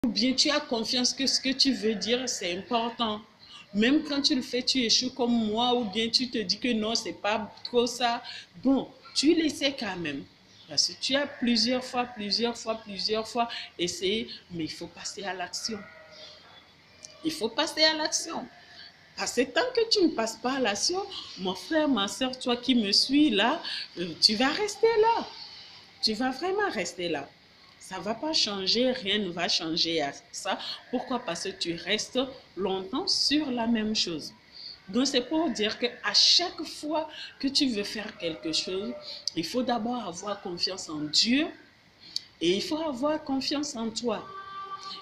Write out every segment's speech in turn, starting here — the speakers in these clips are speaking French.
Ou bien tu as confiance que ce que tu veux dire, c'est important. Même quand tu le fais, tu échoues comme moi, ou bien tu te dis que non, c'est pas trop ça. Bon, tu l'essaies quand même. Parce que tu as plusieurs fois essayé, mais il faut passer à l'action. Il faut passer à l'action. Parce que tant que tu ne passes pas à l'action, mon frère, ma soeur, toi qui me suis là, tu vas rester là. Tu vas vraiment rester là. Ça ne va pas changer, rien ne va changer à ça. Pourquoi? Parce que tu restes longtemps sur la même chose. Donc c'est pour dire qu'à chaque fois que tu veux faire quelque chose, il faut d'abord avoir confiance en Dieu et il faut avoir confiance en toi.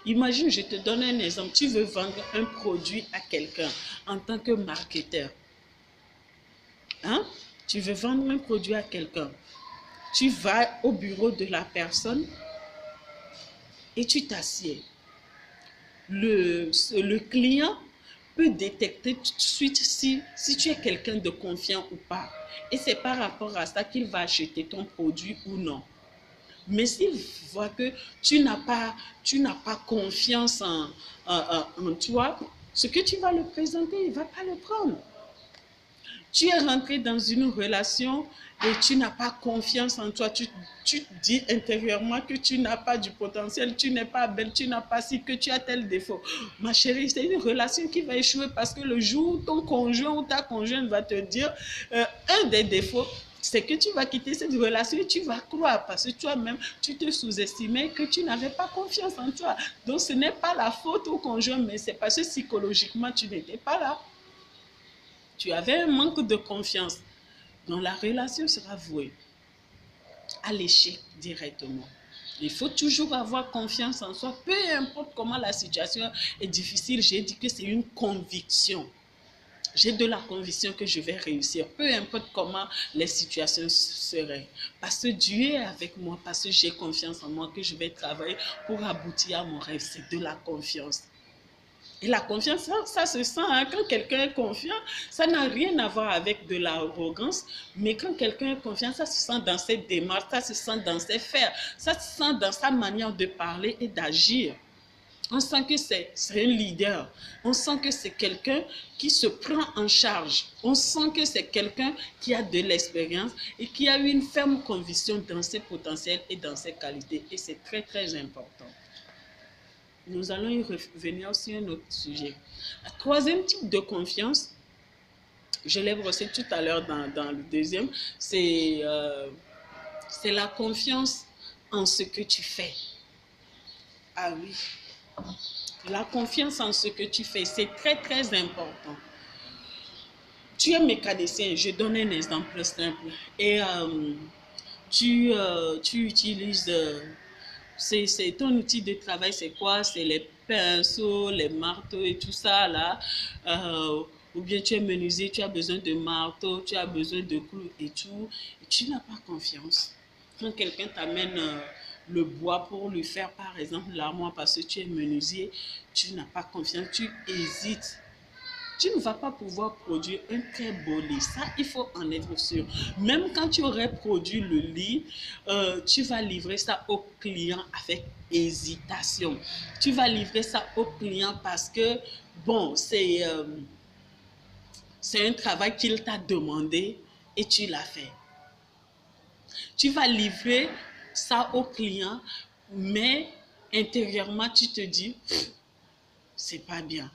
Imagine, je te donne un exemple. Tu veux vendre un produit à quelqu'un en tant que marketeur. Hein? Tu veux vendre un produit à quelqu'un. Tu vas au bureau de la personne et tu t'assieds. Le client peut détecter tout de suite si tu es quelqu'un de confiant ou pas. Et c'est par rapport à ça qu'il va acheter ton produit ou non. Mais s'il voit que tu n'as pas confiance en toi, ce que tu vas le présenter, il ne va pas le prendre. Tu es rentré dans une relation et tu n'as pas confiance en toi. Tu te dis intérieurement que tu n'as pas du potentiel, tu n'es pas belle, tu n'as pas si, que tu as tel défaut. Ma chérie, c'est une relation qui va échouer parce que le jour où ton conjoint ou ta conjointe va te dire un des défauts, c'est que tu vas quitter cette relation et tu vas croire parce que toi-même, tu te sous-estimais que tu n'avais pas confiance en toi. Donc, ce n'est pas la faute au conjoint, mais c'est parce que psychologiquement, tu n'étais pas là. Tu avais un manque de confiance. Donc, la relation sera vouée à l'échec directement. Il faut toujours avoir confiance en soi, peu importe comment la situation est difficile. J'ai dit que c'est une conviction. J'ai de la conviction que je vais réussir, peu importe comment les situations seraient. Parce que Dieu est avec moi, parce que j'ai confiance en moi, que je vais travailler pour aboutir à mon rêve. C'est de la confiance. Et la confiance, ça se sent. Hein? Quand quelqu'un est confiant, ça n'a rien à voir avec de l'arrogance. Mais quand quelqu'un est confiant, ça se sent dans ses démarches, ça se sent dans ses faits, ça se sent dans sa manière de parler et d'agir. On sent que c'est un leader. On sent que c'est quelqu'un qui se prend en charge. On sent que c'est quelqu'un qui a de l'expérience et qui a une ferme conviction dans ses potentiels et dans ses qualités. Et c'est très, très important. Nous allons y revenir sur un autre sujet. Le troisième type de confiance, je l'ai brossé tout à l'heure dans le deuxième, c'est la confiance en ce que tu fais. Ah oui. La confiance en ce que tu fais, c'est très, très important. Tu es mécanicien, je donne un exemple simple. Et tu utilises, c'est ton outil de travail, c'est quoi? C'est les pinceaux, les marteaux et tout ça là. Ou bien tu es menuisier, tu as besoin de marteaux, tu as besoin de clous et tout. Et tu n'as pas confiance. Quand quelqu'un t'amène le bois pour lui faire par exemple l'armoire parce que tu es menuisier, tu n'as pas confiance, tu hésites. Tu ne vas pas pouvoir produire un très beau lit. Ça, il faut en être sûr. Même quand tu aurais produit le lit, tu vas livrer ça au client avec hésitation. Tu vas livrer ça au client parce que, bon, c'est un travail qu'il t'a demandé et tu l'as fait. Tu vas livrer ça au client, mais intérieurement, tu te dis, c'est pas bien.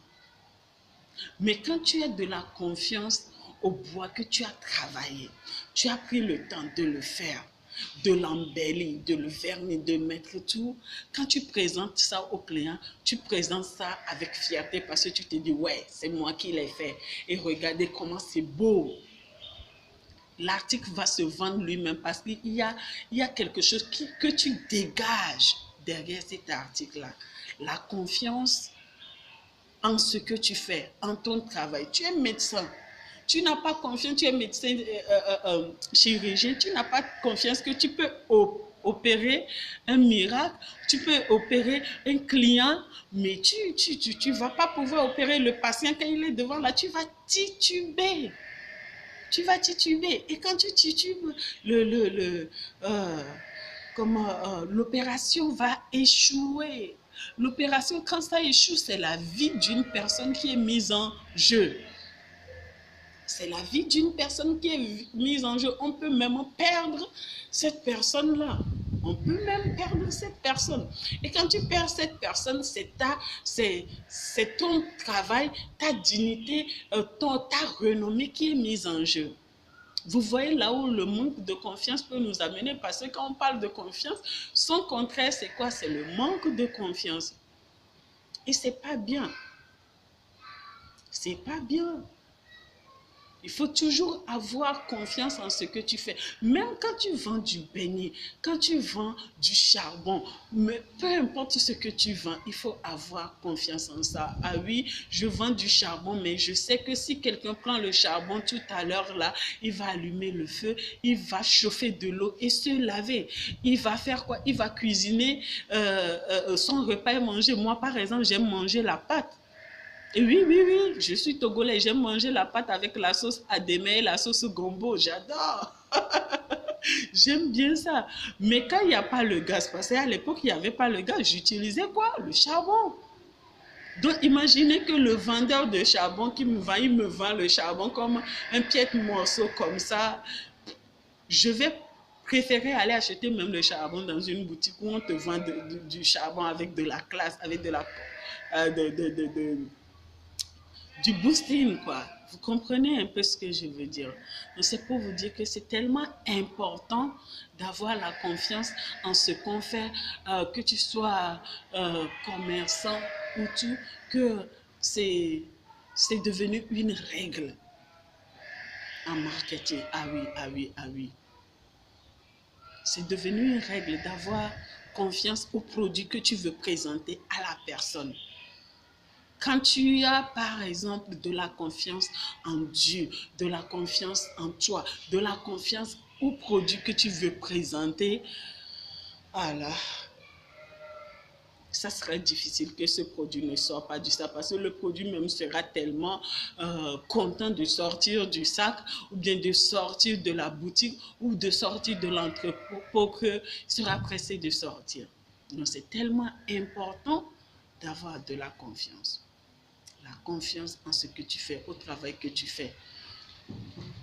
Mais quand tu as de la confiance au bois que tu as travaillé, tu as pris le temps de le faire, de l'embellir, de le vernir, de mettre tout. Quand tu présentes ça au client, tu présentes ça avec fierté parce que tu te dis, ouais, c'est moi qui l'ai fait. Et regardez comment c'est beau. L'article va se vendre lui-même parce qu'il y a quelque chose que tu dégages derrière cet article-là. La confiance en ce que tu fais, en ton travail. Tu es médecin. Tu n'as pas confiance, tu es médecin chirurgien, tu n'as pas confiance que tu peux opérer un miracle, tu peux opérer un client, mais tu vas pas pouvoir opérer le patient quand il est devant là, tu vas tituber. Tu vas tituber. Et quand tu titubes, l'opération va échouer. L'opération, quand ça échoue, c'est la vie d'une personne qui est mise en jeu. C'est la vie d'une personne qui est mise en jeu. On peut même perdre cette personne-là. On peut même perdre cette personne. Et quand tu perds cette personne, c'est ton travail, ta dignité, ta renommée qui est mise en jeu. Vous voyez là où le manque de confiance peut nous amener, parce que quand on parle de confiance, son contraire, c'est quoi? C'est le manque de confiance. Et c'est pas bien. C'est pas bien. Il faut toujours avoir confiance en ce que tu fais. Même quand tu vends du beignet, quand tu vends du charbon, mais peu importe ce que tu vends, il faut avoir confiance en ça. Ah oui, je vends du charbon, mais je sais que si quelqu'un prend le charbon tout à l'heure là, il va allumer le feu, il va chauffer de l'eau et se laver. Il va faire quoi? Il va cuisiner son repas et manger. Moi, par exemple, j'aime manger la pâte. Oui, oui, oui, je suis togolais, j'aime manger la pâte avec la sauce adémé, la sauce gombo, j'adore. J'aime bien ça. Mais quand il n'y a pas le gaz, parce qu'à l'époque, il n'y avait pas le gaz, j'utilisais quoi? Le charbon. Donc, imaginez que le vendeur de charbon qui me vend, il me vend le charbon comme un piètre morceau comme ça. Je vais préférer aller acheter même le charbon dans une boutique où on te vend du charbon avec de la classe, avec de la... du boosting, quoi. Vous comprenez un peu ce que je veux dire. Donc, c'est pour vous dire que c'est tellement important d'avoir la confiance en ce qu'on fait, que tu sois commerçant ou tout, que c'est devenu une règle en marketing. Ah oui, ah oui, ah oui. C'est devenu une règle d'avoir confiance au produit que tu veux présenter à la personne. Quand tu as, par exemple, de la confiance en Dieu, de la confiance en toi, de la confiance au produit que tu veux présenter, alors, ça sera difficile que ce produit ne sorte pas du sac, parce que le produit même sera tellement content de sortir du sac, ou bien de sortir de la boutique, ou de sortir de l'entrepôt, pour qu'il sera pressé de sortir. Donc, c'est tellement important d'avoir de la confiance. La confiance en ce que tu fais, au travail que tu fais.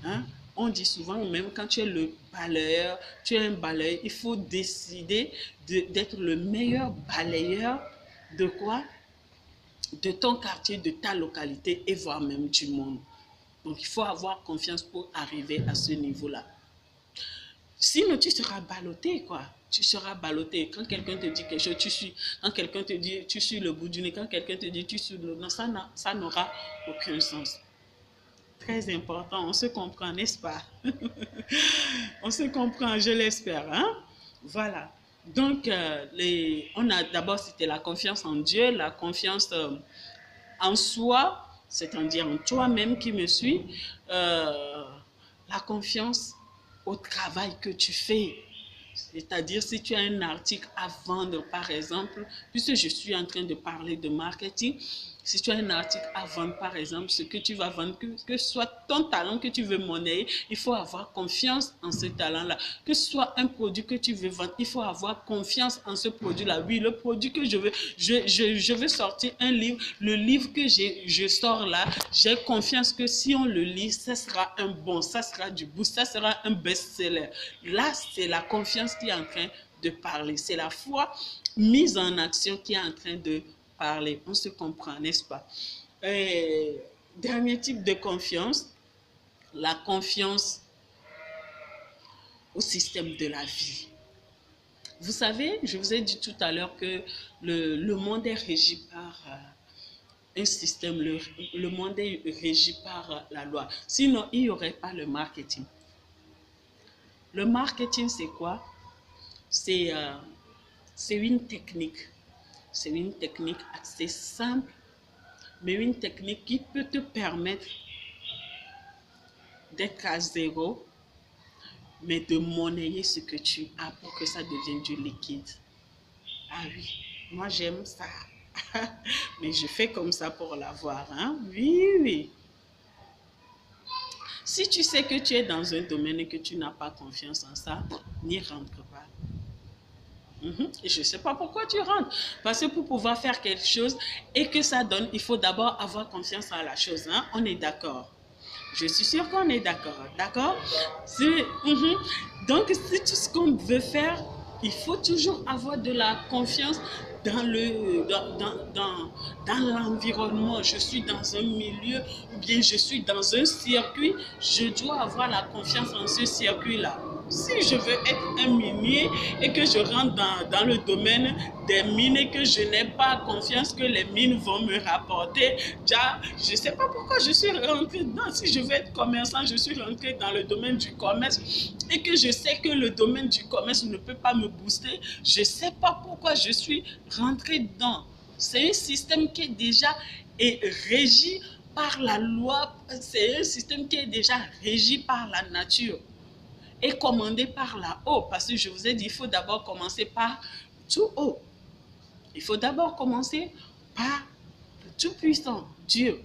Hein? On dit souvent, même quand tu es le balayeur, tu es un balayeur, il faut décider d'être le meilleur balayeur de quoi? De ton quartier, de ta localité et voire même du monde. Donc, il faut avoir confiance pour arriver à ce niveau-là. Sinon, tu seras ballotté, quoi. Tu seras ballotté. Quand quelqu'un te dit quelque chose, tu suis. Quand quelqu'un te dit, tu suis le bout du nez. Quand quelqu'un te dit, tu suis le... Non, ça n'aura aucun sens. Très important, on se comprend, n'est-ce pas? On se comprend, je l'espère. Hein? Voilà. Donc, on a d'abord, c'était la confiance en Dieu, la confiance en soi, c'est-à-dire en toi-même qui me suis, la confiance au travail que tu fais. C'est-à-dire, si tu as un article à vendre, par exemple, puisque je suis en train de parler de marketing, si tu as un article à vendre, par exemple, ce que tu vas vendre, que ce soit ton talent que tu veux monnayer, il faut avoir confiance en ce talent-là. Que ce soit un produit que tu veux vendre, il faut avoir confiance en ce produit-là. Oui, le produit que je veux, je veux sortir un livre. Le livre que je sors là, j'ai confiance que si on le lit, ça sera un bon, ça sera du boost, ça sera un best-seller. Là, c'est la confiance qui est en train de parler. C'est la foi mise en action qui est en train de parler. On se comprend, n'est-ce pas? Dernier type de confiance, la confiance au système de la vie. Vous savez, je vous ai dit tout à l'heure que le monde est régi par un système, le monde est régi par la loi. Sinon, il n'y aurait pas le marketing. Le marketing, c'est quoi? C'est une technique. C'est une technique assez simple, mais une technique qui peut te permettre d'être à zéro, mais de monnayer ce que tu as pour que ça devienne du liquide. Ah oui, moi j'aime ça. Mais je fais comme ça pour l'avoir. Hein? Oui, oui. Si tu sais que tu es dans un domaine et que tu n'as pas confiance en ça, n'y rentre pas. Et je ne sais pas pourquoi tu rentres. Parce que pour pouvoir faire quelque chose et que ça donne, il faut d'abord avoir confiance en la chose. Hein? On est d'accord. Je suis sûre qu'on est d'accord. D'accord. Donc, si tout ce qu'on veut faire, il faut toujours avoir de la confiance dans l'environnement. Je suis dans un milieu ou bien je suis dans un circuit, je dois avoir la confiance en ce circuit-là. Si je veux être un minier et que je rentre dans le domaine des mines et que je n'ai pas confiance que les mines vont me rapporter, déjà, je ne sais pas pourquoi je suis rentré dedans. Si je veux être commerçant, je suis rentré dans le domaine du commerce et que je sais que le domaine du commerce ne peut pas me booster, je ne sais pas pourquoi je suis rentré dedans. C'est un système qui est déjà régi par la loi, c'est un système qui est déjà régi par la nature et commandé par là-haut. Parce que je vous ai dit, il faut d'abord commencer par tout haut. Il faut d'abord commencer par le Tout-Puissant, Dieu.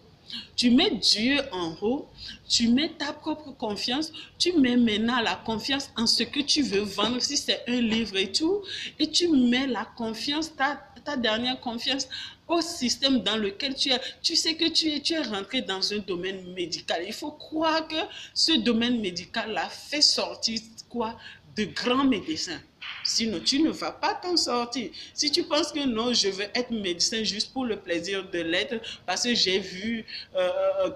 Tu mets Dieu en haut, tu mets ta propre confiance, tu mets maintenant la confiance en ce que tu veux vendre, si c'est un livre et tout, et tu mets la confiance, ta dernière confiance au système dans lequel tu es. Tu sais que tu es rentré dans un domaine médical. Il faut croire que ce domaine médical a fait sortir quoi? De grands médecins. Sinon, tu ne vas pas t'en sortir. Si tu penses que non, je veux être médecin juste pour le plaisir de l'être, parce que j'ai vu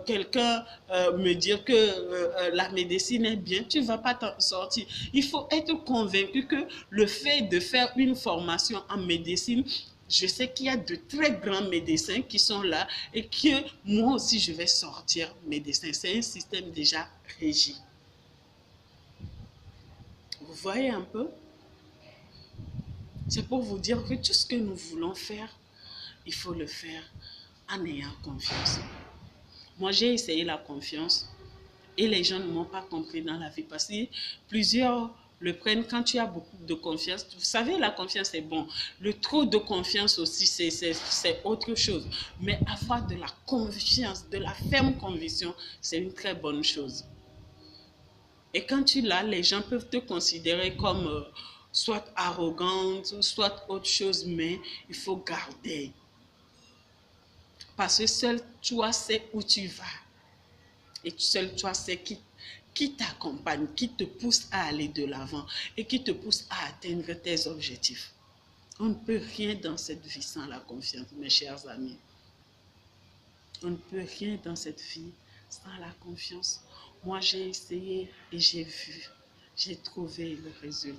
quelqu'un me dire que la médecine est bien, tu ne vas pas t'en sortir. Il faut être convaincu que le fait de faire une formation en médecine, je sais qu'il y a de très grands médecins qui sont là et que moi aussi, je vais sortir médecin. C'est un système déjà régi. Vous voyez un peu? C'est pour vous dire que tout ce que nous voulons faire, il faut le faire en ayant confiance. Moi, j'ai essayé la confiance et les gens ne m'ont pas compris dans la vie parce que plusieurs le prennent quand tu as beaucoup de confiance. Vous savez, la confiance est bon. Le trop de confiance aussi, c'est autre chose. Mais avoir de la confiance, de la ferme conviction, c'est une très bonne chose. Et quand tu l'as, les gens peuvent te considérer comme soit arrogante, soit autre chose, mais il faut garder. Parce que seul toi sais où tu vas. Et seul toi sais qui t'accompagne, qui te pousse à aller de l'avant et qui te pousse à atteindre tes objectifs. On ne peut rien dans cette vie sans la confiance, mes chers amis. On ne peut rien dans cette vie sans la confiance. Moi, j'ai essayé et j'ai vu, j'ai trouvé le résultat.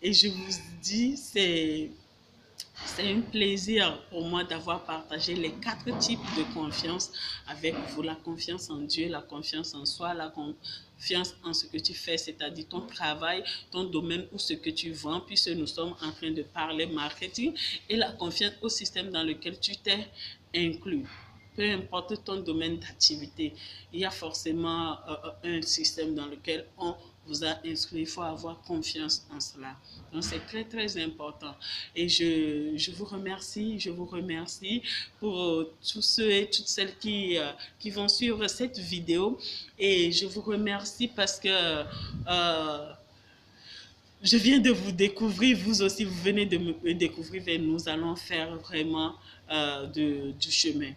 Et je vous dis, c'est un plaisir pour moi d'avoir partagé les 4 types de confiance avec vous. La confiance en Dieu, la confiance en soi, la confiance en ce que tu fais, c'est-à-dire ton travail, ton domaine ou ce que tu vends, puisque nous sommes en train de parler marketing, et la confiance au système dans lequel tu t'es inclus. Peu importe ton domaine d'activité, il y a forcément un système dans lequel on vous a inscrit. Il faut avoir confiance en cela. Donc, c'est très, très important. Et je vous remercie pour tous ceux et toutes celles qui vont suivre cette vidéo. Et je vous remercie parce que je viens de vous découvrir, vous aussi, vous venez de me découvrir et nous allons faire vraiment du chemin.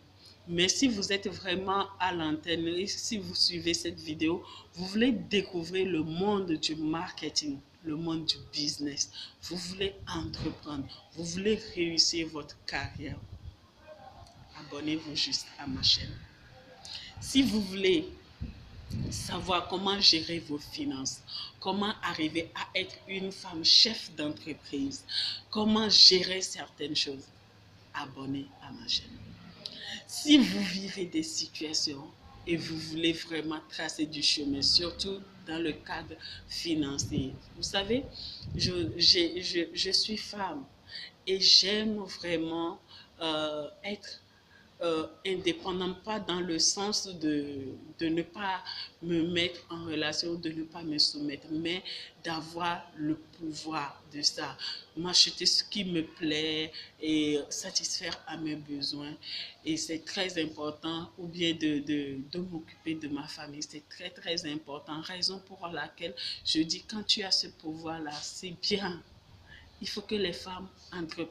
Mais si vous êtes vraiment à l'antenne et si vous suivez cette vidéo, vous voulez découvrir le monde du marketing, le monde du business, vous voulez entreprendre, vous voulez réussir votre carrière, abonnez-vous juste à ma chaîne. Si vous voulez savoir comment gérer vos finances, comment arriver à être une femme chef d'entreprise, comment gérer certaines choses, abonnez à ma chaîne. Si vous vivez des situations et vous voulez vraiment tracer du chemin, surtout dans le cadre financier, vous savez, je suis femme et j'aime vraiment être indépendant, pas dans le sens de ne pas me mettre en relation, de ne pas me soumettre, mais d'avoir le pouvoir de ça. M'acheter ce qui me plaît et satisfaire à mes besoins. Et c'est très important, ou bien de m'occuper de ma famille. C'est très, très important. Raison pour laquelle je dis, quand tu as ce pouvoir-là, c'est bien. Il faut que les femmes entreprennent.